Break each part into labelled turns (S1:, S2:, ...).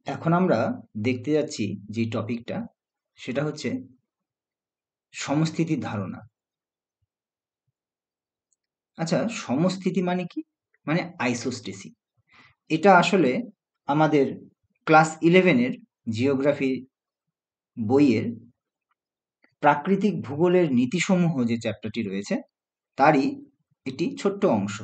S1: এখন আমরা দেখতে যাচ্ছি যে টপিকটা সেটা হচ্ছে সমস্থিতির ধারণা। আচ্ছা, সমস্থিতি মানে কি? মানে আইসোস্টেসি। এটা আসলে আমাদের ক্লাস 11-এর জিওগ্রাফি বইয়ের প্রাকৃতিক ভূগোলের নীতিসমূহ যে চ্যাপ্টারটি রয়েছে তারই একটি ছোট্ট অংশ।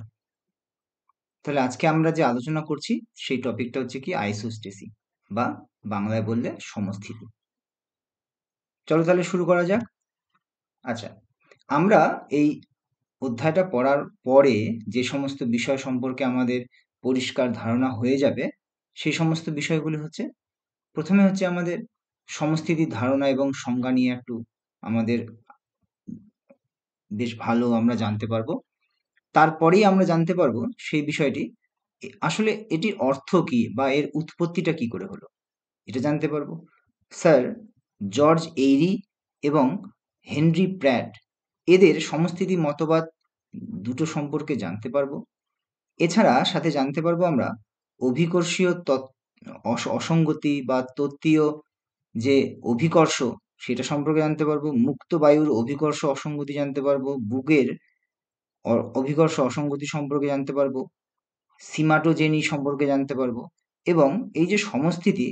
S1: তাহলে আজকে আমরা যে আলোচনা করছি সেই টপিকটা হচ্ছে কি আইসোস্টেসি বা বাংলায় বললে সমস্থিতি। চলো তাহলে শুরু করা যাক। আচ্ছা, আমরা এই অধ্যায়টা পড়ার পরে যে সমস্ত বিষয় সম্পর্কে আমাদের পরিষ্কার ধারণা হয়ে যাবে সেই সমস্ত বিষয়গুলি হচ্ছে, প্রথমে হচ্ছে আমাদের সমস্থিতির ধারণা এবং সংজ্ঞা নিয়ে একটু আমাদের বেশ ভালো আমরা জানতে পারবো। তারপরেই আমরা জানতে পারবো সেই বিষয়টি আসলে এটির অর্থ কি বা এর উৎপত্তিটা কি করে হলো, এটা জানতে পারবো। স্যার জর্জ এইরি এবং হেনরি প্র্যাট এদের সমস্থিতি মতবাদ দুটো সম্পর্কে জানতে পারবো। এছাড়া সাথে জানতে পারবো আমরা অভিকর্ষীয় অসঙ্গতি বা তত্ত্বীয় যে অভিকর্ষ সেটা সম্পর্কে জানতে পারবো, মুক্ত বায়ুর অভিকর্ষ অসঙ্গতি জানতে পারবো, বুকের অভিকর্ষ অসঙ্গতি সম্পর্কে জানতে পারবো, সীমাটোজেনি সম্পর্কে জানতে পারবো এবং এই যে সমস্থিতি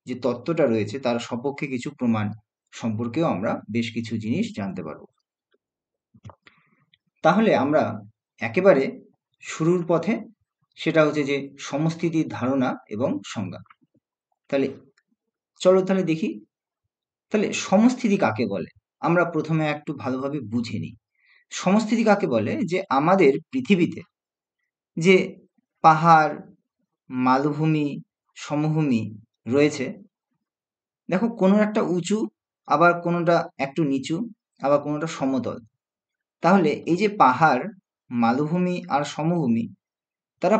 S1: যে তত্ত্বটা রয়েছে তার সপক্ষে কিছু প্রমাণ সম্পর্কেও আমরা বেশ কিছু জিনিস জানতে পারবো। তাহলে আমরা একেবারে শুরুর পথে, সেটা হচ্ছে যে সমস্থিতির ধারণা এবং সংজ্ঞা। তাহলে চলো তাহলে দেখি, তাহলে সমস্থিতি কাকে বলে আমরা প্রথমে একটু ভালোভাবে বুঝে নিই। সমস্থিতি কাকে বলে? যে আমাদের পৃথিবীতে যে পাহাড়, মালভূমি, সমভূমি রয়েছে, দেখো কোনো একটা উঁচু, আবার কোনোটা একটু নিচু, আবার কোনোটা সমতল। তাহলে এই যে পাহাড়, মালভূমি আর সমভূমি, তারা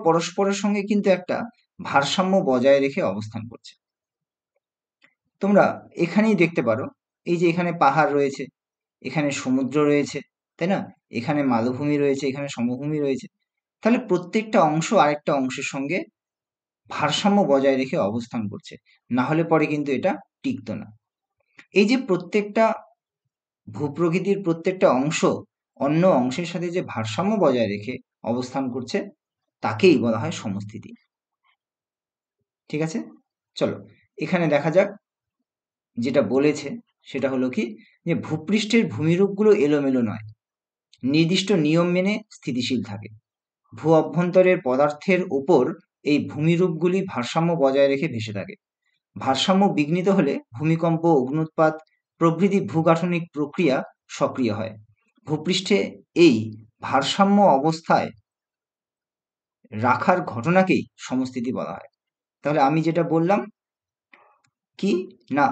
S1: পরস্পরের সঙ্গে কিন্তু একটা ভারসাম্য বজায় রেখে অবস্থান করছে। তোমরা এখানেই দেখতে পারো, এই যে এখানে পাহাড় রয়েছে, এখানে সমুদ্র রয়েছে, তাই না? এখানে মালভূমি রয়েছে, এখানে সমভূমি রয়েছে। তাহলে প্রত্যেকটা অংশ আরেকটা অংশের সঙ্গে ভারসাম্য বজায় রেখে অবস্থান করছে, না হলে পরে কিন্তু এটা টিকতো না। এই যে প্রত্যেকটা ভূপ্রকৃতির প্রত্যেকটা অংশ অন্য অংশের সাথে যে ভারসাম্য বজায় রেখে অবস্থান করছে তাকেই বলা হয় সমস্থিতি। ঠিক আছে, চলো এখানে দেখা যাক যেটা বলেছে সেটা হলো কি, যে ভূপৃষ্ঠের ভূমিরূপগুলো এলোমেলো নয়, নির্দিষ্ট নিয়ম মেনে স্থিতিশীল থাকে। ভূ অভ্যন্তরের পদার্থের ওপর এই ভূমিরূপগুলি ভারসাম্য বজায় রেখে ভেসে থাকে। ভারসাম্য বিঘ্নিত হলে ভূমিকম্প, অগ্ন্যুৎপাত প্রভৃতি ভূগাঠনিক প্রক্রিয়া সক্রিয় হয়। ভূপৃষ্ঠে এই ভারসাম্য অবস্থায় রাখার ঘটনাকেই সমস্থিতি বলা হয়। তাহলে আমি যেটা বললাম কি, না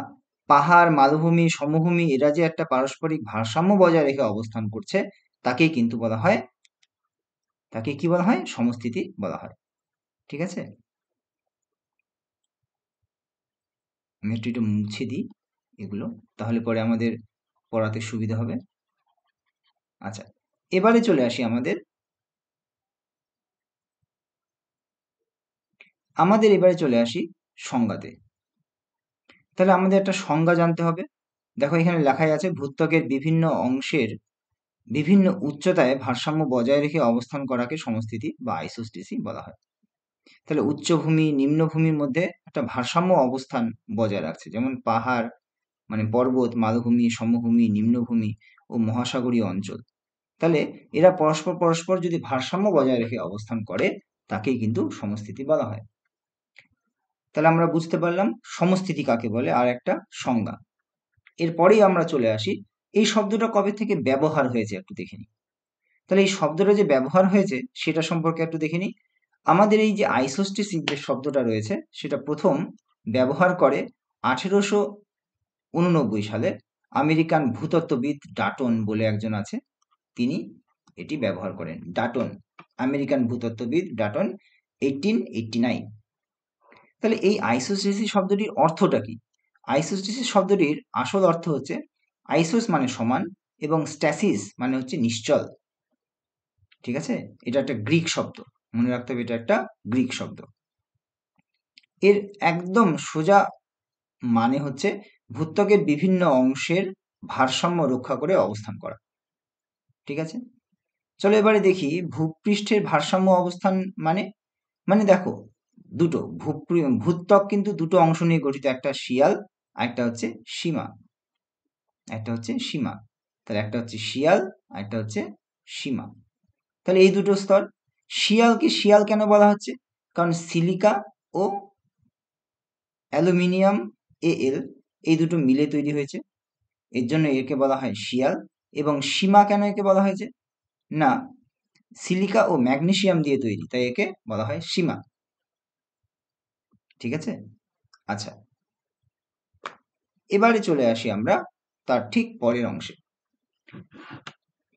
S1: পাহাড়, মালভূমি, সমভূমি এরা যে একটা পারস্পরিক ভারসাম্য বজায় রেখে অবস্থান করছে তাকেই কিন্তু বলা হয়, তাকে কি বলা হয়? সমস্থিতি বলা হয়। ঠিক আছে, আমি একটু মুছে দিই এগুলো, তাহলে পরে আমাদের পড়াতে সুবিধা হবে। আচ্ছা, এবারে চলে আসি এবারে চলে আসি সংজ্ঞাতে। তাহলে আমাদের একটা সংজ্ঞা জানতে হবে। দেখো এখানে লেখাই আছে, ভূত্বকের বিভিন্ন অংশের বিভিন্ন উচ্চতায় ভারসাম্য বজায় রেখে অবস্থান করাকে সমস্থিতি বা আইসোস্টেসি বলা হয়। তাহলে উচ্চভূমি নিম্নভূমির মধ্যে একটা ভারসাম্য অবস্থান বজায় রাখছে, যেমন পাহাড় মানে পর্বত, মালভূমি, সমভূমি, নিম্নভূমি ও মহাসাগরীয় অঞ্চল। তাহলে এরা পরস্পর যদি ভারসাম্য বজায় রেখে অবস্থান করে তাকেই কিন্তু সমস্থিতি বলা হয়। তাহলে আমরা বুঝতে পারলাম সমস্থিতি কাকে বলে আর একটা সংজ্ঞা। এরপরেই আমরা চলে আসি এই শব্দটা কবে থেকে ব্যবহার হয়েছে একটু দেখে নিই। তাহলে এই শব্দটা যে ব্যবহার হয়েছে সেটা সম্পর্কে একটু দেখে নিই। আমাদের এই যে আইসোস্টেসিস যে শব্দটা রয়েছে সেটা প্রথম ব্যবহার করে 1889 সালে আমেরিকান ভূতত্ত্ববিদ ডাটন বলে একজন আছে, তিনি এটি ব্যবহার করেন। ডাটন, আমেরিকান ভূতত্ত্ববিদ ডাটন, 1889। তাহলে এই আইসোস্টেসিস শব্দটির অর্থটা কি? আইসোস্টেসিস শব্দটির আসল অর্থ হচ্ছে, আইসোস মানে সমান এবং স্ট্যাসিস মানে হচ্ছে নিশ্চল। ঠিক আছে, এটা একটা গ্রিক শব্দ, মনে রাখতে হবে এটা একটা গ্রিক শব্দ। এর একদম সোজা মানে হচ্ছে ভূত্বকের বিভিন্ন অংশের ভারসাম্য রক্ষা করে অবস্থান করা। ঠিক আছে, চলো এবারে দেখি ভূপৃষ্ঠের ভারসাম্য অবস্থান মানে মানে দেখো দুটো ভূত্বক কিন্তু দুটো অংশ নিয়ে গঠিত, একটা শিয়াল আর একটা হচ্ছে সীমা। তাহলে একটা হচ্ছে শিয়াল আর একটা হচ্ছে সীমা। তাহলে এই দুটো স্তর। শিয়ালকে শিয়াল কেন বলা হচ্ছে? কারণ সিলিকা ও অ্যালুমিনিয়াম এল এই দুটো মিলে তৈরি হয়েছে, এর জন্য একে বলা হয় শিয়াল। এবং সীমা কেন একে বলা হয়েছে? না, সিলিকা ও ম্যাগনেসিয়াম দিয়ে তৈরি, তাই একে বলা হয় সীমা। ঠিক আছে, আচ্ছা এবারে চলে আসি আমরা তার ঠিক পরের অংশে।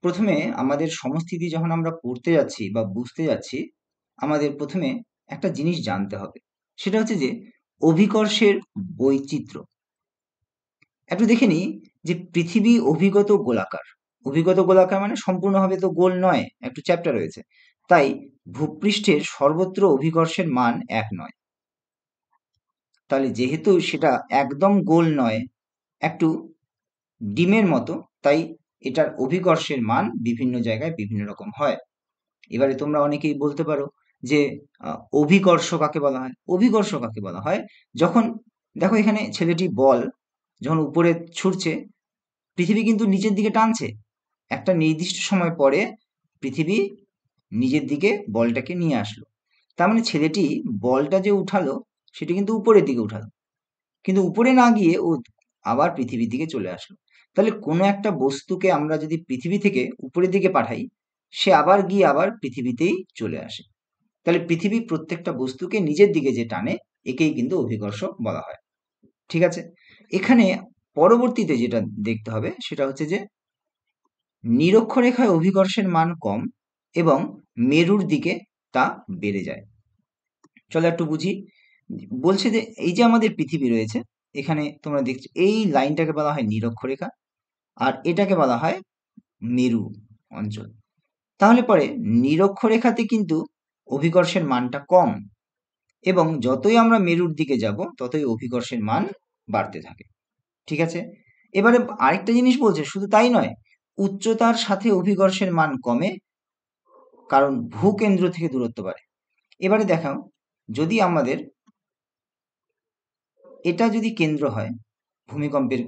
S1: প্রথমে আমাদের সমস্থিতি যখন আমরা পড়তে যাচ্ছি বা বুঝতে যাচ্ছি, আমাদের প্রথমে একটা জিনিস জানতে হবে, সেটা হচ্ছে যে অভিকর্ষের বৈচিত্র্য। একটু দেখে নিই যে পৃথিবী অভিগত গোলাকার। অভিগত গোলাকার মানে সম্পূর্ণভাবে তো গোল নয়, একটু চ্যাপ্টা রয়েছে, তাই ভূপৃষ্ঠের সর্বত্র অভিকর্ষের মান এক নয়। তাহলে যেহেতু সেটা একদম গোল নয়, একটু ডিমের মতো, তাই এটার অভিকর্ষের মান বিভিন্ন জায়গায় বিভিন্ন রকম হয়। এবারে তোমরা অনেকেই বলতে পারো যে অভিকর্ষ কাকে বলা হয়? অভিকর্ষ কাকে বলা হয় যখন, দেখো এখানে ছেলেটি বল যখন উপরে ছুটছে, পৃথিবী কিন্তু নিচের দিকে টানছে, একটা নির্দিষ্ট সময় পরে পৃথিবী নিজের দিকে বলটাকে নিয়ে আসলো। তার মানে ছেলেটি বলটা যে উঠালো সেটি কিন্তু উপরের দিকে উঠালো, কিন্তু উপরে না গিয়ে ও আবার পৃথিবীর দিকে চলে আসলো। তাহলে কোনো একটা বস্তুকে আমরা যদি পৃথিবী থেকে উপরের দিকে পাঠাই, সে আবার গিয়ে আবার পৃথিবীতেই চলে আসে। তাহলে পৃথিবী প্রত্যেকটা বস্তুকে নিজের দিকে যে টানে, একেই কিন্তু অভিকর্ষ বলা হয়। ঠিক আছে, এখানে পরবর্তীতে যেটা দেখতে হবে সেটা হচ্ছে যে নিরক্ষরেখায় অভিকর্ষের মান কম এবং মেরুর দিকে তা বেড়ে যায়। চলো একটু বুঝি। বলছে যে এই যে আমাদের পৃথিবী রয়েছে, এখানে তোমরা দেখছো এই লাইনটাকে বলা হয় নিরক্ষরেখা, আর এটাকে বলা হয় মেরু অঞ্চল। তাহলে পরে নিরক্ষরেখাতে কিন্তু অভিকর্ষের মানটা কম, এবং যতই আমরা মেরুর দিকে যাব ততই অভিকর্ষের মান বাড়তে থাকে। ঠিক আছে, এবারে আরেকটা জিনিস বলছে, শুধু তাই নয়, উচ্চতার সাথে অভিকর্ষের মান কমে, কারণ ভূকেন্দ্র থেকে দূরত্ব বাড়ে। এবারে দেখাও, যদি আমাদের এটা যদি কেন্দ্র হয়, ভূমিকম্পের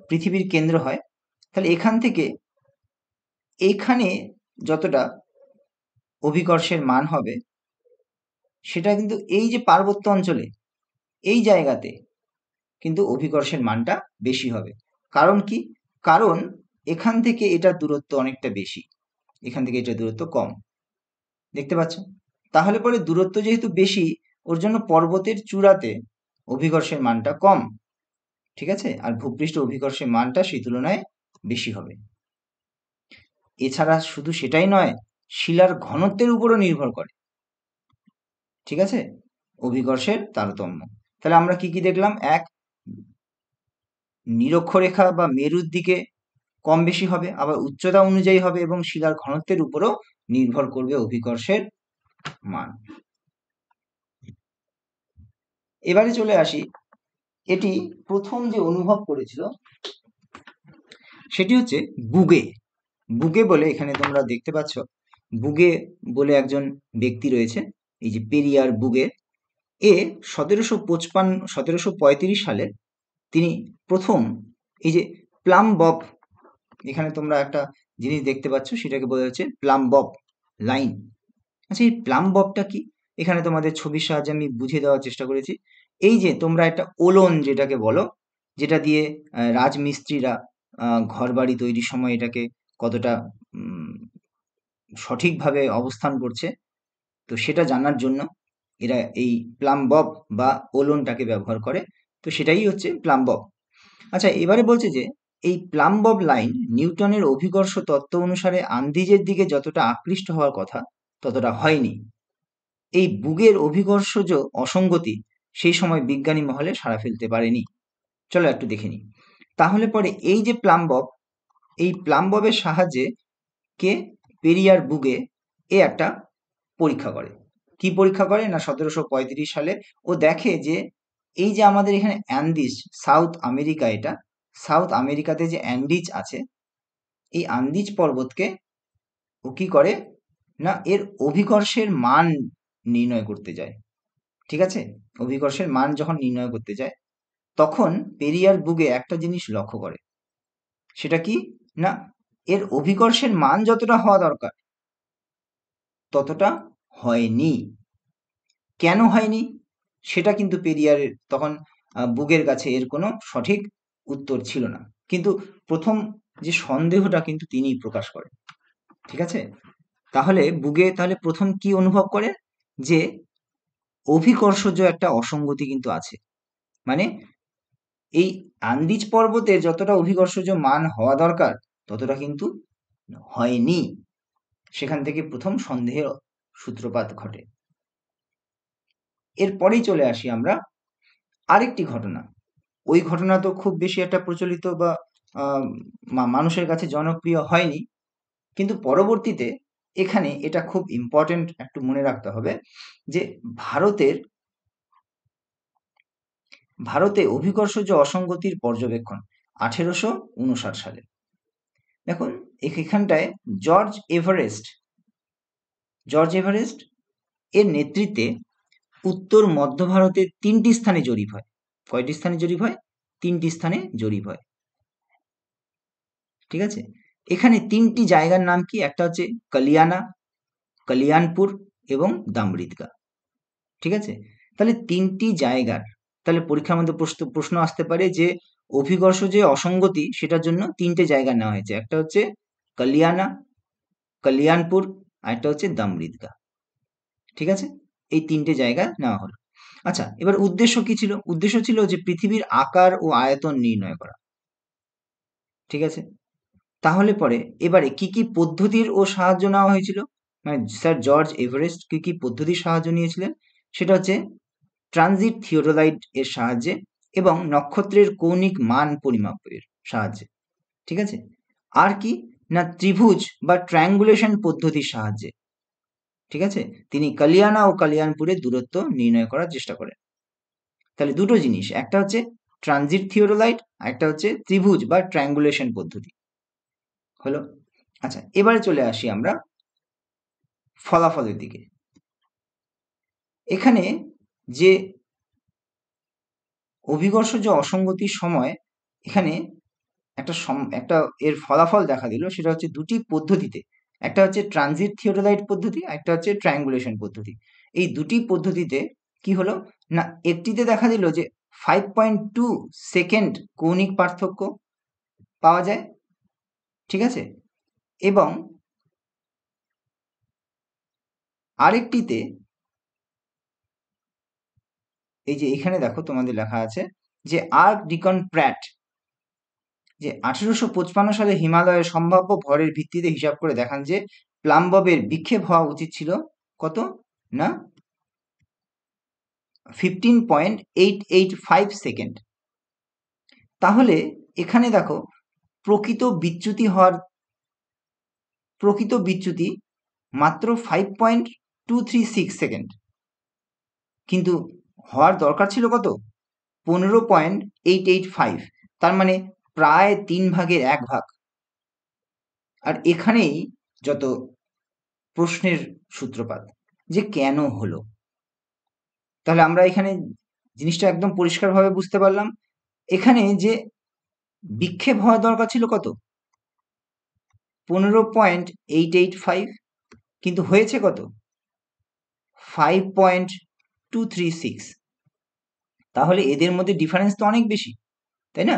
S1: পৃথিবীর কেন্দ্র হয়, তাহলে এখান থেকে এখানে যতটা অভিকর্ষের মান হবে, সেটা কিন্তু এই যে পার্বত্য অঞ্চলে এই জায়গাতে কিন্তু অভিকর্ষের মানটা বেশি হবে। কারণ কি? কারণ এখান থেকে এটার দূরত্ব অনেকটা বেশি, এখান থেকে এটার দূরত্ব কম। দেখতে পাচ্ছ? তাহলে পরে দূরত্ব যেহেতু বেশি, ওর জন্য পর্বতের চূড়াতে অভিকর্ষের মানটা কম। ঠিক আছে, আর ভূপৃষ্ঠ অভিকর্ষের মানটা সেই তুলনায় বেশি হবে। এছাড়া শুধু সেটাই নয়, শিলার ঘনত্বের উপরও নির্ভর করে। ঠিক আছে, অভিকর্ষের তারতম্য। তাহলে আমরা কি কি দেখলাম? এক, নিরক্ষরেখা বা মেরুর দিকে কম বেশি হবে, আবার উচ্চতা অনুযায়ী হবে, এবং শিলার ঘনত্বের উপরও নির্ভর করবে অভিকর্ষের মান। এবারে চলে আসি, এটি প্রথম যে অনুভব করেছিল সেটি হচ্ছে বুগে। বুগে বলে এখানে তোমরা দেখতে পাচ্ছ, বুগে বলে একজন ব্যক্তি রয়েছে, এই যে পেরিয়ার বুগে। এ 1735 সালে তিনি প্রথম এই যে প্লাম বব, এখানে তোমরা একটা জিনিস দেখতে পাচ্ছ, সেটাকে বলা হচ্ছে প্লাম বব লাইন। আচ্ছা, এই প্লাম ববটা কি? এখানে তোমাদের ছবির সাহায্যে আমি বুঝিয়ে দেওয়ার চেষ্টা করেছি। এই যে তোমরা একটা ওলন যেটাকে বলো, যেটা দিয়ে রাজমিস্ত্রিরা ঘর বাড়ি তৈরির সময় এটাকে কতটা সঠিকভাবে অবস্থান করছে, তো সেটা জানার জন্য এরা এই প্লাম বব বা ওলনটাকে ব্যবহার করে। তো সেটাই হচ্ছে প্লাম বব। আচ্ছা, এবারে বলছে যে এই প্লাম বব লাইন নিউটনের অভিকর্ষ তত্ত্ব অনুসারে আন্দিজের দিকে যতটা আকৃষ্ট হওয়ার কথা ততটা হয়নি। এই বুগের অভিকর্ষজ অসঙ্গতি সেই সময় বিজ্ঞানী মহলে সাড়া ফেলতে পারেনি। চলো একটু দেখে নিই। তাহলে পরে এই যে প্লাম বব, এই প্লাম ববের সাহায্যে কে পেরিয়ার বুগে এ একটা পরীক্ষা করে। কি পরীক্ষা করে না 1735 সালে ও দেখে যে এই যে আমাদের এখানে অ্যান্ডিজ, সাউথ আমেরিকা, এটা সাউথ আমেরিকাতে যে অ্যান্ডিজ আছে, এই আন্দিজ পর্বতকে ও কি করে না এর অভিকর্ষের মান নির্ণয় করতে যায়। ঠিক আছে, অভিকর্ষের মান যখন নির্ণয় করতে যায় তখন পেরিয়ার বুগে একটা জিনিস লক্ষ্য করে, সেটা কি না এর অভিকর্ষের মান যতটা হওয়া দরকার ততটা হয়নি। কেন হয়নি সেটা কিন্তু পেরিয়ারের তখন বুগের কাছে এর কোনো সঠিক উত্তর ছিল না, কিন্তু প্রথম যে সন্দেহটা কিন্তু তিনিই প্রকাশ করেন। ঠিক আছে, তাহলে বুগে তাহলে প্রথম কি অনুভব করে যে অভিকর্ষজ একটা অসঙ্গতি কিন্তু আছে, মানে এই আন্দিজ পর্বতে যতটা অভিকর্ষজ মান হওয়া দরকার ততটা কিন্তু হয়নি। সেখান থেকে প্রথম সন্দেহের সূত্রপাত ঘটে। এরপরেই চলে আসি আমরা আরেকটি ঘটনা। ওই ঘটনা তো খুব বেশি একটা প্রচলিত বা মানুষের কাছে জনপ্রিয় হয়নি, কিন্তু পরবর্তীতে এখানে এটা খুব ইম্পর্টেন্ট একটু মনে রাখতে হবে যে ভারতে অভিকর্ষজ অসঙ্গতির পর্যবেক্ষণ 1859 সালে। দেখুন এখানটায় জর্জ এভারেস্ট এর নেতৃত্বে উত্তর মধ্য ভারতের 3টি স্থানে জরিপ হয়। কয়টি স্থানে জরিপ হয়? 3টি স্থানে জরিপ হয়। ঠিক আছে, এখানে 3টি জায়গার নাম কি? একটা হচ্ছে কালিয়ানা, কলিয়ানপুর এবং দামরিদগা। ঠিক আছে, তাহলে 3টি জায়গার, তাহলে পরীক্ষার মধ্যে প্রশ্ন আসতে পারে যে অভিকর্ষ যে অসঙ্গতি সেটার জন্য 3টে জায়গা নেওয়া হয়েছে, একটা হচ্ছে কালিয়ানা, কলিয়ানপুর, আর একটা হচ্ছে দামরিদগা। ঠিক আছে, এই 3টে জায়গা নেওয়া হলো। আচ্ছা, এবার উদ্দেশ্য কি ছিল? উদ্দেশ্য ছিল যে পৃথিবীর আকার ও আয়তন নির্ণয় করা। ঠিক আছে, তাহলে পরে এবারে কি কি পদ্ধতির ও সাহায্য নেওয়া হয়েছিল, মানে স্যার জর্জ এভারেস্ট কি কি পদ্ধতির সাহায্য নিয়েছিলেন? সেটা হচ্ছে ট্রানজিট থিওডোলাইট এর সাহায্যে এবং নক্ষত্রের কৌণিক মান পরিমাপের সাহায্যে। ঠিক আছে, আর কি না ত্রিভুজ বা ট্রায়াঙ্গুলেশন পদ্ধতির সাহায্যে। ঠিক আছে, তিনি কালিয়ানা ও কালিয়ানপুরের দূরত্ব নির্ণয় করার চেষ্টা করেন। তাহলে দুটো জিনিস, একটা হচ্ছে ট্রানজিট থিওডোলাইট আর একটা হচ্ছে ত্রিভুজ বা ট্রায়াঙ্গুলেশন পদ্ধতি হলো। আচ্ছা, এবারে চলে আসি আমরা ফলাফলের দিকে। এখানে যে অভিকর্ষজ অসঙ্গতির সময় এখানে একটা এর ফলাফল দেখা দিল, সেটা হচ্ছে দুটি পদ্ধতিতে, একটা হচ্ছে ট্রানজিট থিওডোলাইট পদ্ধতি আর একটা হচ্ছে ট্রায়াঙ্গুলেশন পদ্ধতি। এই দুটি পদ্ধতিতে কি হলো না একটিতে দেখা দিল যে 5.2 সেকেন্ড কৌণিক পার্থক্য পাওয়া যায়। ঠিক আছে, এবং আরেকটিতে এই যে এখানে দেখো তোমাদের লেখা আছে যে আর্ক ডিকন প্র্যাট যে 1855 সালে হিমালয়ের সম্ভাব্য ভরের ভিত্তিতে হিসাব করে দেখান যে প্লাম্ববের বিক্ষেপ হওয়া উচিত ছিল কত না 15.885 সেকেন্ড। তাহলে এখানে দেখো প্রকৃত বিচ্যুতি মাত্র 5.236 সেকেন্ড, কিন্তু হওয়ার দরকার ছিল কত 15.885, তার মানে প্রায় 1/3। আর এখানেই যত প্রশ্নের সূত্রপাত যে কেন হলো। তাহলে আমরা এখানে জিনিসটা একদম পরিষ্কারভাবে বুঝতে পারলাম, এখানে যে বিক্ষেপ হওয়া দরকার ছিল কত 15.885, কিন্তু হয়েছে কত 5.236। তাহলে এদের মধ্যে ডিফারেন্স তো অনেক বেশি, তাই না?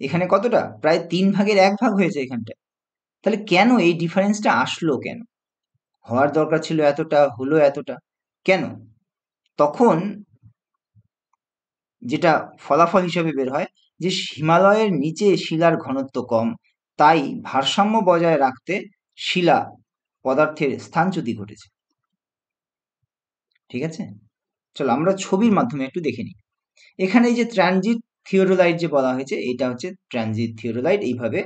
S1: এখানে কতটা প্রায় 1/3 হয়েছে এখানটা। তাহলে কেন এই ডিফারেন্সটা আসলো? কেন হওয়ার দরকার ছিল এতটা, হলো এতটা কেন? তখন যেটা ফলাফল হিসেবে বের হয় যে হিমালয়ের নিচে শিলার ঘনত্ব কম, তাই ভারসাম্য বজায় রাখতে শিলা পদার্থের স্থানচ্যুতি ঘটেছে। ঠিক আছে, চলো আমরা ছবির মাধ্যমে একটু দেখে নিই। এখানে এই যে ট্রানজিট থিওডোলাইট যে বলা হয়েছে, এটা হচ্ছে ট্রানজিট থিওডোলাইট, এইভাবে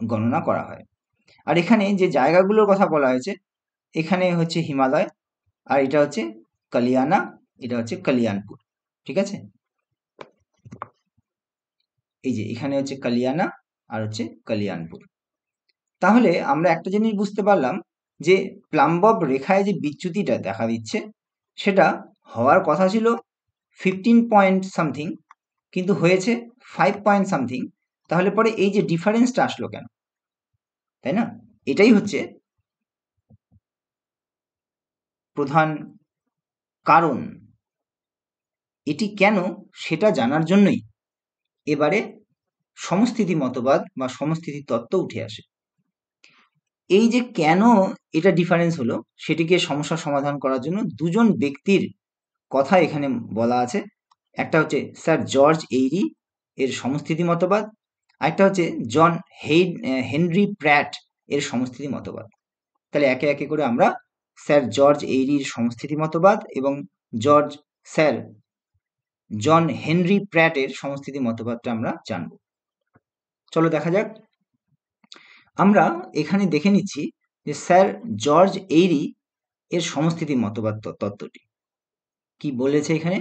S1: গণনা করা হয়। আর এখানে যে জায়গাগুলোর কথা বলা হয়েছে, এখানে হচ্ছে হিমালয়, আর এটা হচ্ছে কালিয়ানা, এটা হচ্ছে কালিয়ানপুর। ঠিক আছে, এই যে এখানে হচ্ছে কালিয়ানা আর হচ্ছে কালিয়ানপুর। তাহলে আমরা একটা জিনিস বুঝতে পারলাম যে প্লাম্বব রেখায় যে বিচ্যুতিটা দেখা দিচ্ছে সেটা হওয়ার কথা ছিল 15 পয়েন্ট সামথিং, কিন্তু হয়েছে 5 পয়েন্ট সামথিং। তাহলে পরে এই যে ডিফারেন্সটা আসলো কেন, তাই না? এটাই হচ্ছে প্রধান কারণ। এটি কেন সেটা জানার জন্যই এবারে সমস্থিতি মতবাদ বা সমস্থিতি তত্ত্ব উঠে আসে। এই যে কেন এটা ডিফারেন্স হলো সেটিকে সমস্যা সমাধান করার জন্য দুজন ব্যক্তির কথা এখানে বলা আছে। একটা হচ্ছে স্যার জর্জ এইরি এর সমস্থিতি মতবাদ, আরেকটা হচ্ছে জন হেনরি প্র্যাট এর সমস্থিতি মতবাদ। তাহলে একে একে করে আমরা স্যার জর্জ এইরির সমস্থিতি মতবাদ এবং স্যার জন হেনরি প্র্যাটের সমস্থিতি মতবাদটা আমরা জানব। চলো দেখা যাক। আমরা এখানে দেখে নিচ্ছি যে স্যার জর্জ এইরি এর সমস্থিতি মতবাদ তত্ত্বটি কি বলেছে এখানে।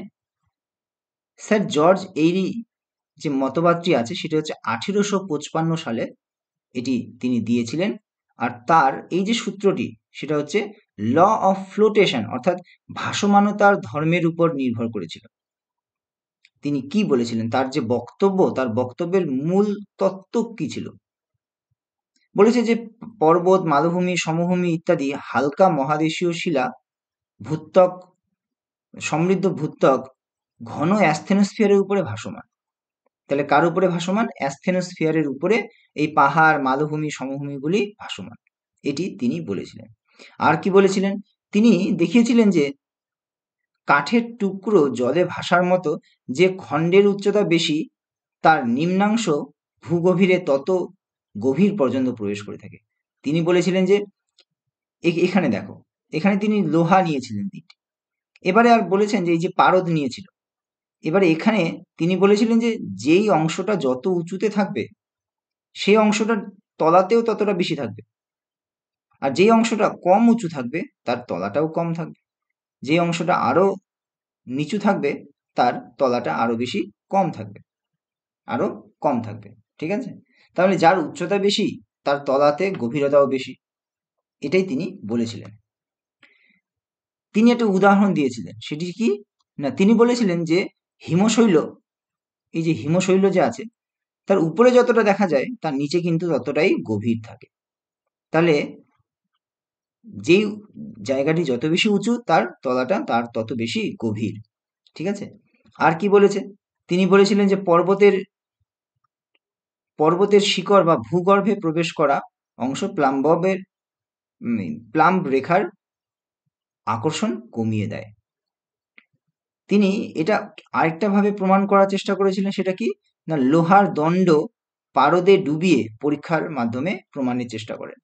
S1: স্যার জর্জ এইরি যে মতবাদটি আছে সেটা হচ্ছে 1855 সালে এটি তিনি দিয়েছিলেন। আর তার এই যে সূত্রটি সেটা হচ্ছে ল অফ ফ্লোটেশন, অর্থাৎ ভাসমানতার ধর্মের উপর নির্ভর করেছিল। তিনি কি বলেছিলেন, তার যে বক্তব্য, তার বক্তব্যের মূল তত্ত্ব কি ছিল? বলেছে যে পর্বত, মালভূমি, সমভূমি ইত্যাদি হালকা মহাদেশীয় শিলা ভূত্বক, সমৃদ্ধ ভূত্বক ঘন অ্যাসথেনোস্ফিয়ারের উপরে ভাসমান। তাহলে কার উপরে ভাসমান? অ্যাসথেনোস্ফিয়ারের উপরে এই পাহাড়, মালভূমি, সমভূমিগুলি ভাসমান। এটি তিনি বলেছিলেন। আর কি বলেছিলেন? তিনি দেখিয়েছিলেন যে কাঠের টুকরো জলে ভাসার মতো যে খণ্ডের উচ্চতা বেশি তার নিম্নাংশ ভূগভীরে তত গভীর পর্যন্ত প্রবেশ করে থাকে। তিনি বলেছিলেন যে এখানে দেখো, এখানে তিনি লোহা নিয়েছিলেন তিনটি। এবারে আর বলেছেন যে এই যে পারদ নিয়েছিল, এবারে এখানে তিনি বলেছিলেন যে যেই অংশটা যত উঁচুতে থাকবে সেই অংশটার তলাতেও ততটা বেশি থাকবে, আর যেই অংশটা কম উঁচু থাকবে তার তলাটাও কম থাকবে, যে অংশটা আরো নিচু থাকবে তার তলাটা আরো বেশি কম থাকবে, আরো কম থাকবে। ঠিক আছে, তাহলে যার উচ্চতা বেশি তার তলাতে গভীরতাও বেশি, এটাই তিনি বলেছিলেন। তিনি একটা উদাহরণ দিয়েছিলেন, সেটি কি না, তিনি বলেছিলেন যে হিমশৈল, এই যে হিমশৈল যে আছে তার উপরে যতটা দেখা যায় তার নিচে কিন্তু ততটাই গভীর থাকে। তাহলে যেই জায়গাটি যত বেশি উঁচু তার তলাটা তার তত বেশি গভীর। ঠিক আছে, আর কি বলেছে? তিনি বলেছিলেন যে পর্বতের শিকড় বা ভূগর্ভে প্রবেশ করা অংশ প্লাম্ব রেখার আকর্ষণ কমিয়ে দেয়। তিনি এটা আরেকটা ভাবে প্রমাণ করার চেষ্টা করেছিলেন, সেটা কি না, লোহার দণ্ড পারদে ডুবিয়ে পরীক্ষার মাধ্যমে প্রমাণের চেষ্টা করেন।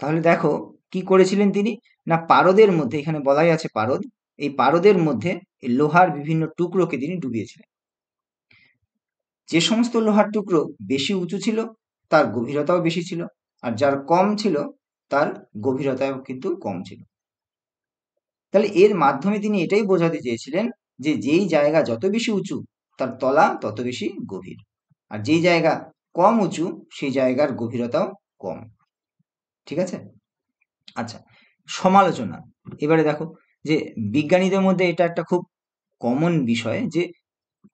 S1: তাহলে দেখো কি করেছিলেন তিনি না, পারদের মধ্যে, এখানে বলাই আছে পারদ, এই পারদের মধ্যে এই লোহার বিভিন্ন টুকরোকে তিনি ডুবিয়েছিলেন। যে সমস্ত লোহার টুকরো বেশি উঁচু ছিল তার গভীরতাও বেশি ছিল, আর যার কম ছিল তার গভীরতাও কিন্তু কম ছিল। তাহলে এর মাধ্যমে তিনি এটাই বোঝাতে চেয়েছিলেন যে যেই জায়গা যত বেশি উঁচু তার তলা তত বেশি গভীর, আর যেই জায়গা কম উঁচু সেই জায়গার গভীরতাও কম। ঠিক আছে, আচ্ছা, সমালোচনা। এবারে দেখো যে বিজ্ঞানীদের মধ্যে এটা একটা খুব কমন বিষয় যে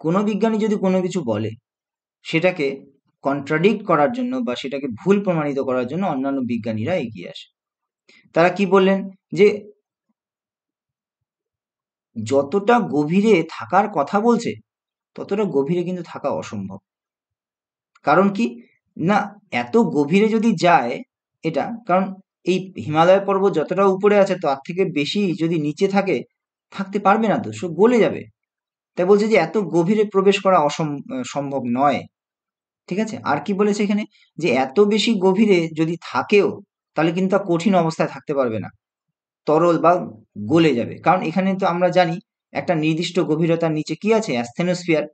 S1: কোনো বিজ্ঞানী যদি কোনো কিছু বলে সেটাকে কন্ট্রাডিক্ট করার জন্য বা সেটাকে ভুল প্রমাণিত করার জন্য অন্যান্য বিজ্ঞানীরা এগিয়ে আসে। তারা কি বললেন যে যতটা গভীরে থাকার কথা বলছে ততটা গভীরে কিন্তু থাকা অসম্ভব। কারণ কি না, এত গভীরে যদি যায় এটা, কারণ এই হিমালয় পর্বত যতটা উপরে আছে তার থেকে বেশি যদি নিচে থাকে থাকতে পারবে না, তো সব গলে যাবে। তাই বলছে যে এত গভীরে প্রবেশ করা সম্ভব নয়। ঠিক আছে, আর কি বলেছে এখানে যে এত বেশি গভীরে যদি থাকেও তাহলে কিন্তু তা কঠিন অবস্থায় থাকতে পারবে না, তরল বা গলে যাবে। কারণ এখানে তো আমরা জানি একটা নির্দিষ্ট গভীরতার নিচে কি আছে, অ্যাসথেনোস্ফিয়ার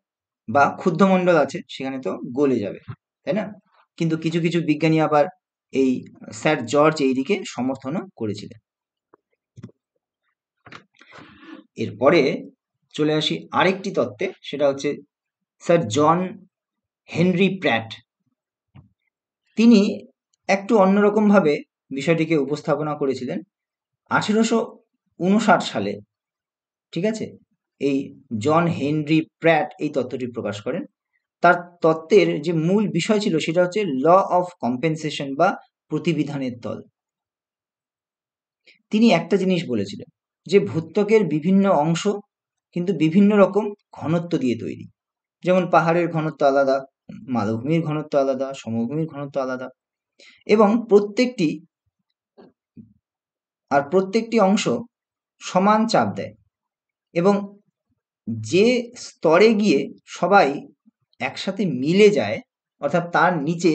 S1: বা ক্ষুদ্রমণ্ডল আছে, সেখানে তো গলে যাবে, তাই না? কিন্তু কিছু কিছু বিজ্ঞানী আবার এই স্যার জর্জ এইদিকে সমর্থনও করেছিলেন। এরপরে চলে আসি আরেকটি তত্ত্বে, সেটা হচ্ছে স্যার জন হেনরি প্র্যাট। তিনি একটু অন্যরকম ভাবে বিষয়টিকে উপস্থাপনা করেছিলেন 1859 সালে। ঠিক আছে, এই জন হেনরি প্র্যাট এই তত্ত্বটি প্রকাশ করেন। তার তত্ত্বের যে মূল বিষয় ছিল সেটা হচ্ছে ল অফ কম্পেনসেশন বা প্রতিবিধানের তল। তিনি একটা জিনিস বলেছিলেন যে ভূত্বকের বিভিন্ন অংশ কিন্তু বিভিন্ন রকম ঘনত্ব দিয়ে তৈরি। যেমন পাহাড়ের ঘনত্ব আলাদা, মালভূমির ঘনত্ব আলাদা, সমভূমির ঘনত্ব আলাদা, এবং প্রত্যেকটি অংশ সমান চাপ দেয়, এবং যে স্তরে গিয়ে সবাই একসাথে মিলে যায়, অর্থাৎ তার নিচে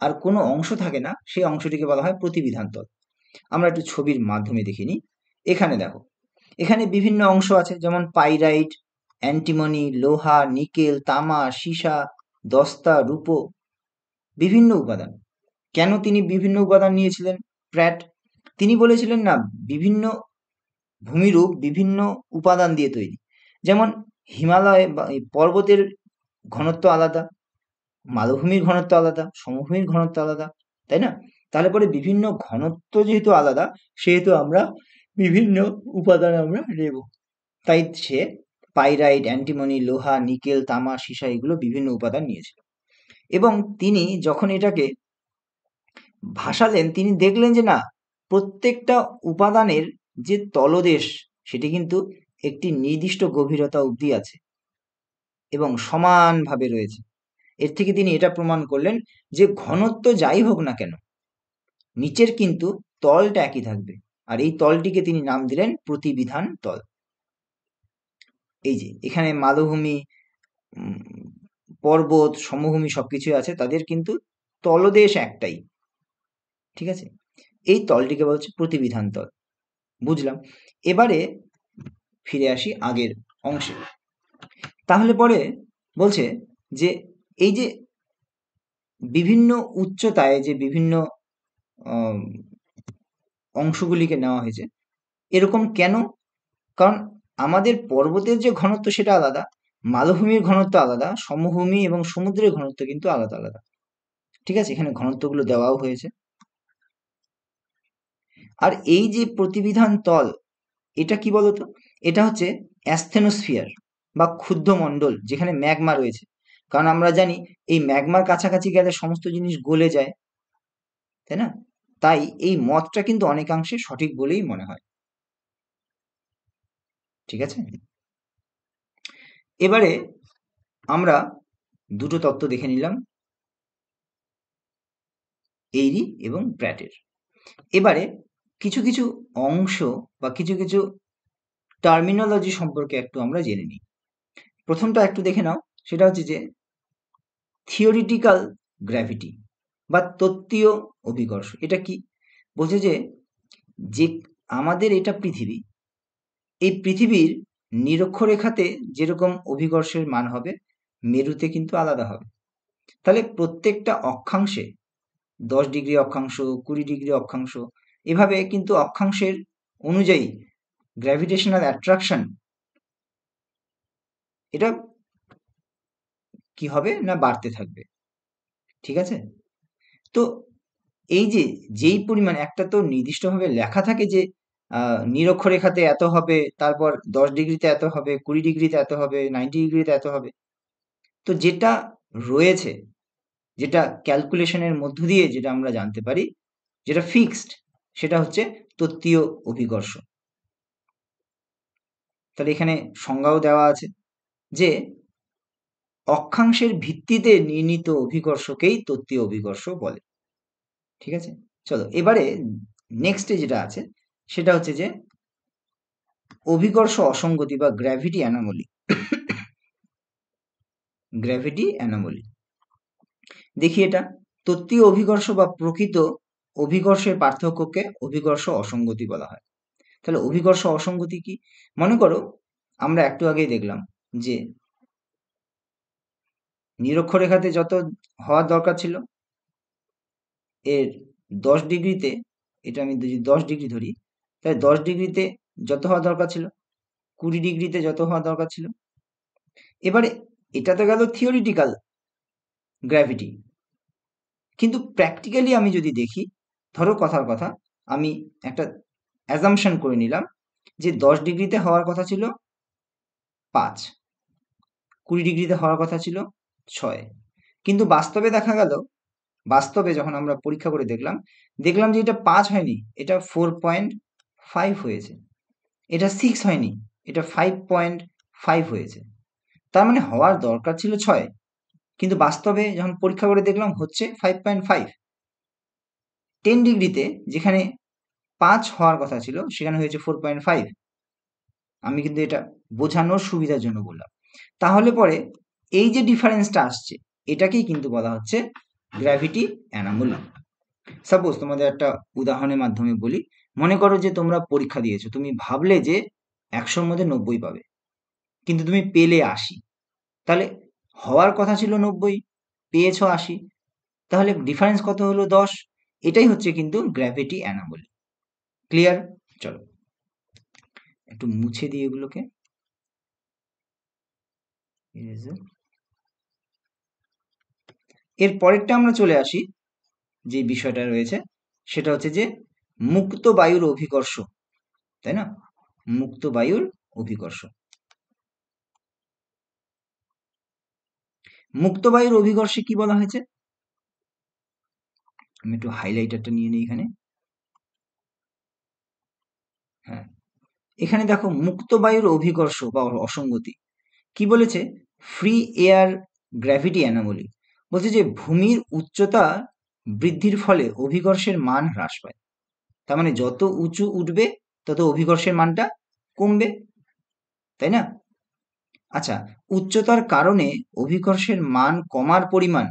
S1: আর কোনো অংশ থাকে না, সেই অংশটিকে বলা হয় প্রতিবিধান তল। আমরা একটু ছবির মাধ্যমে দেখে নিই। এখানে দেখো, এখানে বিভিন্ন অংশ আছে, যেমন পাইরাইট, অ্যান্টিমনি, লোহা, নিকেল, তামা, সীসা, দস্তা, রূপো, বিভিন্ন উপাদান। কেন তিনি বিভিন্ন উপাদান নিয়েছিলেন প্র্যাট? তিনি বলেছিলেন না, বিভিন্ন ভূমিরূপ বিভিন্ন উপাদান দিয়ে তৈরি। যেমন হিমালয় বা এই পর্বতের ঘনত্ব আলাদা, মালভূমির ঘনত্ব আলাদা, সমভূমির ঘনত্ব আলাদা, তাই না? তাহলে পরে বিভিন্ন ঘনত্ব যেহেতু আলাদা, সেহেতু আমরা বিভিন্ন উপাদান আমরা নেব। তাই সে পাইরাইট, অ্যান্টিমনি, লোহা, নিকেল, তামা, সীসা এগুলো বিভিন্ন উপাদান নিয়েছিল। এবং তিনি যখন এটাকে ভাসালেন, তিনি দেখলেন যে না, প্রত্যেকটা উপাদানের যে তলদেশ সেটি কিন্তু একটি নির্দিষ্ট গভীরতা অবধি আছে এবং সমানভাবে রয়েছে। এর থেকে তিনি এটা প্রমাণ করলেন যে ঘনত্ব যাই হোক না কেন, নিচের কিন্তু তলটা একই থাকবে, আর এই তলটিকে তিনি নাম দিলেন প্রতিবিধান তল। এই যে এখানে মালভূমি, পর্বত, সমভূমি সবকিছুই আছে, তাদের কিন্তু তলদেশ একটাই। ঠিক আছে, এই তলটিকে বলছে প্রতিবিধান তল। বুঝলাম। এবারে ফিরে আসি আগের অংশে। তাহলে পরে বলছে যে এই যে বিভিন্ন উচ্চতায় যে বিভিন্ন অংশগুলিকে নেওয়া হয়েছে, এরকম কেন? কারণ আমাদের পর্বতের যে ঘনত্ব সেটা আলাদা, মালভূমির ঘনত্ব আলাদা, সমভূমি এবং সমুদ্রের ঘনত্ব কিন্তু আলাদা আলাদা। ঠিক আছে, এখানে ঘনত্বগুলো দেওয়াও হয়েছে। আর এই যে প্রতিবিধান তল, এটা কি বলতো? এটা হচ্ছে অ্যাসথেনোস্ফিয়ার বা ক্ষুদ্র মণ্ডল, যেখানে ম্যাগমা রয়েছে। কারণ আমরা জানি এই ম্যাগমার কাছাকাছি গেলে সমস্ত জিনিস গলে যায়, তাই না? তাই এই মতটা কিন্তু অনেকাংশে সঠিক বলেই মনে হয়। ঠিক আছে, এবারে আমরা দুটো তত্ত্ব দেখে নিলাম, এইরি এবং প্র্যাটের। এবারে কিছু কিছু অংশ বা কিছু কিছু টার্মিনোলজি সম্পর্কে একটু আমরা জেনে নিই। প্রথমটা একটু দেখে নাও, সেটা হচ্ছে যে থিওরিটিক্যাল গ্র্যাভিটি বা তত্ত্বীয় অভিকর্ষ। এটা কি বলছে? যে আমাদের এটা পৃথিবী, এই পৃথিবীর নিরক্ষরেখাতে যেরকম অভিকর্ষের মান হবে, মেরুতে কিন্তু আলাদা হবে। তাহলে প্রত্যেকটা অক্ষাংশে 10 ডিগ্রি অক্ষাংশ, 20 ডিগ্রি অক্ষাংশ, এভাবে কিন্তু অক্ষাংশের অনুযায়ী গ্র্যাভিটেশনাল অ্যাট্রাকশন এটা কি হবে না, বাড়তে থাকবে। ঠিক আছে, তো এই যে যেই পরিমাণ, একটা তো নির্দিষ্টভাবে লেখা থাকে যে নিরক্ষরেখাতে এত হবে, তারপর 10 ডিগ্রিতে এত হবে, 20 ডিগ্রিতে এত হবে, 90 ডিগ্রিতে এত হবে। তো যেটা রয়েছে, যেটা ক্যালকুলেশনের মধ্য দিয়ে যেটা আমরা জানতে পারি, যেটা ফিক্সড, সেটা হচ্ছে তত্ত্বীয় অভিকর্ষ। তাহলে এখানে সংজ্ঞাও দেওয়া আছে যে অক্ষাংশের ভিত্তিতে নির্ণীত অভিকর্ষকেই তত্ত্বীয় অভিকর্ষ বলে। ঠিক আছে, চলো এবারে নেক্সটে যেটা আছে সেটা হচ্ছে যে অভিকর্ষ অসঙ্গতি বা গ্র্যাভিটি অ্যানোমলি। গ্র্যাভিটি অ্যানোমলি দেখি, এটা তত্ত্বীয় অভিকর্ষ বা প্রকৃত অভিকর্ষের পার্থক্যকে অভিকর্ষ অসঙ্গতি বলা হয়। তাহলে অভিকর্ষ অসঙ্গতি কি? মনে করো আমরা একটু আগেই দেখলাম যে নিরক্ষরেখাতে যত হওয়ার দরকার ছিল, এর 10 ডিগ্রিতে, এটা আমি যদি 10 ডিগ্রি ধরি, তাহলে 10 ডিগ্রিতে যত হওয়া দরকার ছিল 20 ডিগ্রিতে যত হওয়া দরকার ছিল। এবারে এটা তো গেল থিওরিটিক্যাল গ্র্যাভিটি, কিন্তু প্র্যাকটিক্যালি আমি যদি দেখি, ধরো কথার কথা আমি একটা অ্যাজাম্পশন করে নিলাম যে 10 ডিগ্রিতে হওয়ার কথা ছিল 5, 20 ডিগ্রিতে হওয়ার কথা ছিল 6, কিন্তু বাস্তবে দেখা গেল, বাস্তবে যখন আমরা পরীক্ষা করে দেখলাম যে এটা 5 হয়নি, এটা 4.5 হয়েছে, এটা 6 হয়নি, এটা 5.5 হয়েছে। তার মানে হওয়ার দরকার ছিল 6, কিন্তু বাস্তবে যখন পরীক্ষা করে দেখলাম হচ্ছে 5.5। 10 ডিগ্রিতে যেখানে 5 হওয়ার কথা ছিল সেখানে হয়েছে 4.5। আমি কিন্তু এটা বোঝানোর সুবিধার জন্য বললাম। তাহলে পরে এই যে ডিফারেন্সটা আসছে এটাকেই কিন্তু বলা হচ্ছে গ্র্যাভিটি অ্যানোমালি। সাপোজ তোমাদের একটা উদাহরণের মাধ্যমে বলি, মনে করো যে তোমরা পরীক্ষা দিয়েছো, তুমি ভাবলে যে 100-র মধ্যে 90 পাবে, কিন্তু তুমি পেলে 80, তাহলে হওয়ার কথা ছিল 90, পেয়েছো 80, তাহলে ডিফারেন্স কত হলো? 10। এটাই হচ্ছে কিন্তু গ্র্যাভিটি অ্যানোমালি। ক্লিয়ার? চলো একটু মুছে দিই এগুলোকে। এর পরেরটা আমরা চলে আসি, যে বিষয়টা রয়েছে সেটা হচ্ছে যে মুক্ত বায়ুর অভিকর্ষ, তাই না? মুক্ত বায়ুর অভিকর্ষ। মুক্ত বায়ুর অভিকর্ষে কি বলা হয়েছে? আমি একটু হাইলাইটারটা নিয়ে নিই এখানে। হ্যাঁ, এখানে দেখো মুক্ত বায়ুর অভিকর্ষ বা অসঙ্গতি কি বলেছে? Free air gravity anomaly. বলছে যে ভূমির উচ্চতা বৃদ্ধির ফলে অভিকর্ষের মান হ্রাস পায়। তার মানে যত উঁচু উঠবে তত অভিকর্ষের মানটা কমবে, তাই না? আচ্ছা, উচ্চতার কারণে অভিকর্ষের মান কমার পরিমাণ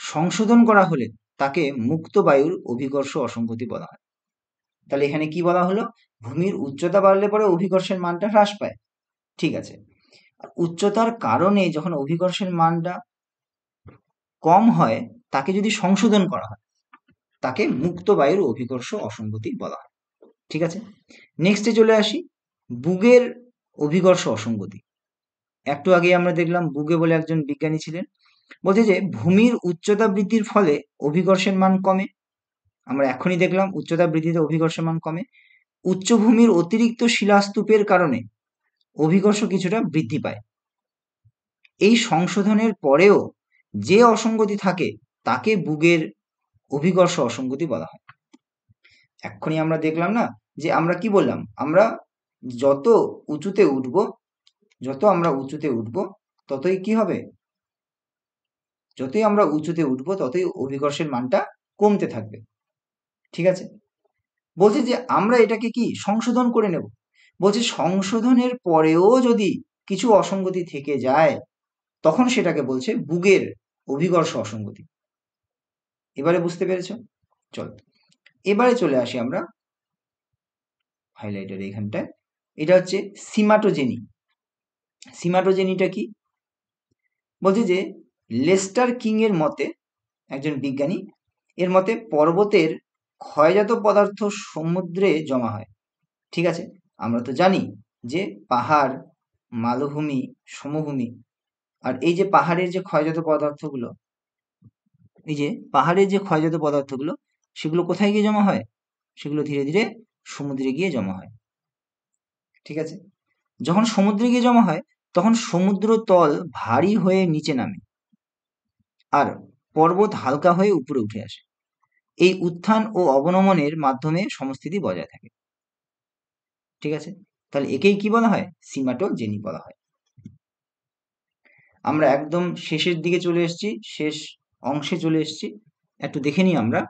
S1: সংশোধন করা হলে তাকে মুক্ত বায়ুর অভিকর্ষ অসঙ্গতি বলা হয়। তাহলে এখানে কি বলা হলো? ভূমির উচ্চতা বাড়লে পরে অভিকর্ষের মানটা হ্রাস পায়, ঠিক আছে। উচ্চতার কারণে যখন অভিকর্ষের মানটা কম হয় তাকে যদি সংশোধন করা হয় তাকে মুক্ত বায়ুর অভিকর্ষ অসঙ্গতি বলা হয়, ঠিক আছে। নেক্সটে চলে আসি, বুগের অভিকর্ষ অসঙ্গতি। একটু আগে আমরা দেখলাম বুগে বলে একজন বিজ্ঞানী ছিলেন, বলছে যে ভূমির উচ্চতা বৃদ্ধির ফলে অভিকর্ষের মান কমে। আমরা এখনই দেখলাম উচ্চতা বৃদ্ধিতে অভিকর্ষের মান কমে। উচ্চভূমির অতিরিক্ত শিলাস্তূপের কারণে অভিকর্ষ কিছুটা বৃদ্ধি পায়। এই সংশোধনের পরেও যে অসঙ্গতি থাকে তাকে বুগের অভিকর্ষ অসঙ্গতি বলা হয়। এক্ষুনি আমরা দেখলাম না যে আমরা কি বললাম, আমরা যত উঁচুতে উঠবো, যত আমরা উঁচুতে উঠবো ততই কি হবে? যতই আমরা উঁচুতে উঠবো ততই অভিকর্ষের মানটা কমতে থাকবে, ঠিক আছে। বলছে যে আমরা এটাকে কি সংশোধন করে নেব। বলছে সংশোধনের পরেও যদি কিছু অসঙ্গতি থেকে যায় তখন সেটাকে বলছে বুগের অভিকর্ষ অসঙ্গতি। এবারে বুঝতে পেরেছো? চল এবারে চলে আসি আমরা হাইলাইটার এইখানটায়। এটা হচ্ছে সিমাটোজেনি। সিমাটোজেনিটা কি? বলছে যে লেস্টার কিং এর মতে, একজন বিজ্ঞানী, এর মতে পর্বতের ক্ষয়জাত পদার্থ সমুদ্রে জমা হয়, ঠিক আছে। আমরা তো জানি যে পাহাড়, মালভূমি, সমভূমি, আর এই যে পাহাড়ের যে ক্ষয়জাত পদার্থগুলো, এই যে পাহাড়ের যে ক্ষয়জাত পদার্থগুলো সেগুলো কোথায় গিয়ে জমা হয়? সেগুলো ধীরে ধীরে সমুদ্রে গিয়ে জমা হয়, ঠিক আছে। যখন সমুদ্রে গিয়ে জমা হয় তখন সমুদ্র তল ভারী হয়ে নিচে নামে আর পর্বত হালকা হয়ে উপরে উঠে আসে। এই উত্থান ও অবনমনের মাধ্যমে সমস্থিতি বজায় থাকে, ঠিক আছে। তাহলে একেই কি বলা হয়? সিমাটোজেনি বলা হয়। আমরা একদম শেষের দিকে চলে এসেছি, শেষ অংশে চলে এসেছি, একটু দেখে নিই আমরা।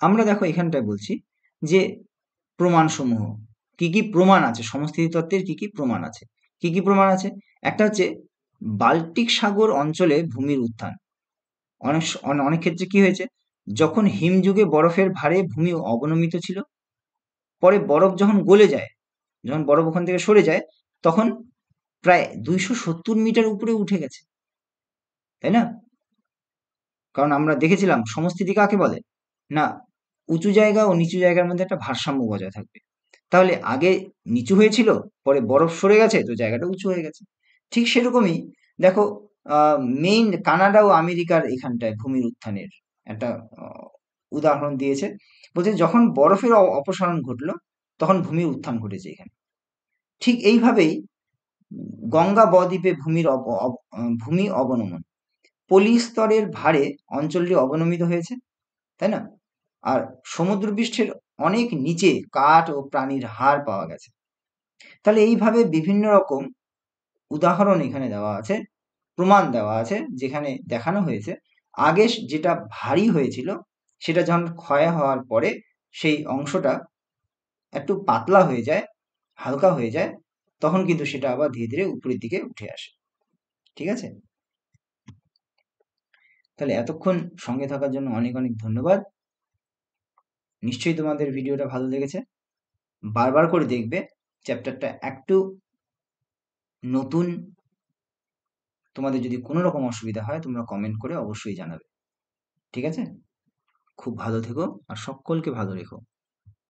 S1: আমরা দেখো এখানটায় বলছি যে প্রমাণসমূহ, কি কি প্রমাণ আছে, সমস্থিতি তত্ত্বের কি কি প্রমাণ আছে। কি কি প্রমাণ আছে? একটা হচ্ছে বাল্টিক সাগর অঞ্চলে ভূমির উত্থান। অনেক ক্ষেত্রে কি হয়েছে, যখন হিমযুগে বরফের ভারে ভূমি অবনমিত ছিল, পরে বরফ যখন গলে যায়, যখন বরফ ওখান থেকে সরে যায় তখন প্রায় 270 মিটার উপরে উঠে গেছে, তাই না? কারণ আমরা দেখেছিলাম সমস্থিতি কাকে বলে না, উঁচু জায়গা ও নিচু জায়গার মধ্যে একটা ভারসাম্য বজায় থাকবে। তাহলে আগে নিচু হয়েছিল, পরে বরফ সরে গেছে, তো জায়গাটা উঁচু হয়ে গেছে। ঠিক সেরকমই দেখো, মেইন কানাডা ও আমেরিকার এখানটায় ভূমির উত্থানের একটা উদাহরণ দিয়েছে। বলছে যখন বরফের অপসারণ ঘটলো, তখন ভূমির উত্থান ঘটেছে এখানে। ঠিক এইভাবেই গঙ্গা বদ্বীপে ভূমি অবনমন, পলিস্তরের ভারে অঞ্চলটি অবনমিত হয়েছে, তাই না? আর সমুদ্রপৃষ্ঠের অনেক নিচে কাঠ ও প্রাণীর হাড় পাওয়া গেছে। তাহলে এইভাবে বিভিন্ন রকম উদাহরণ এখানে দেওয়া আছে, প্রমাণ দেওয়া আছে, যেখানে দেখানো হয়েছে আগে যেটা ভারী হয়েছিল সেটা যখন ক্ষয় হওয়ার পরে সেই অংশটা একটু পাতলা হয়ে যায়, হালকা হয়ে যায়, তখন কিন্তু সেটা আবার ধীরে ধীরে উপরের দিকে উঠে আসে। ঠিক আছে? তাহলে এতক্ষণ সঙ্গে থাকার জন্য অনেক অনেক ধন্যবাদ। নিশ্চয়ই তোমাদের ভিডিওটা ভালো লেগেছে। বারবার করে দেখবে, চ্যাপ্টারটা একটু নতুন। তোমাদের যদি কোনো রকম অসুবিধা হয় তোমরা কমেন্ট করে অবশ্যই জানাবে। ঠিক আছে? খুব ভালো থেকো আর সকলকে ভালো রেখো।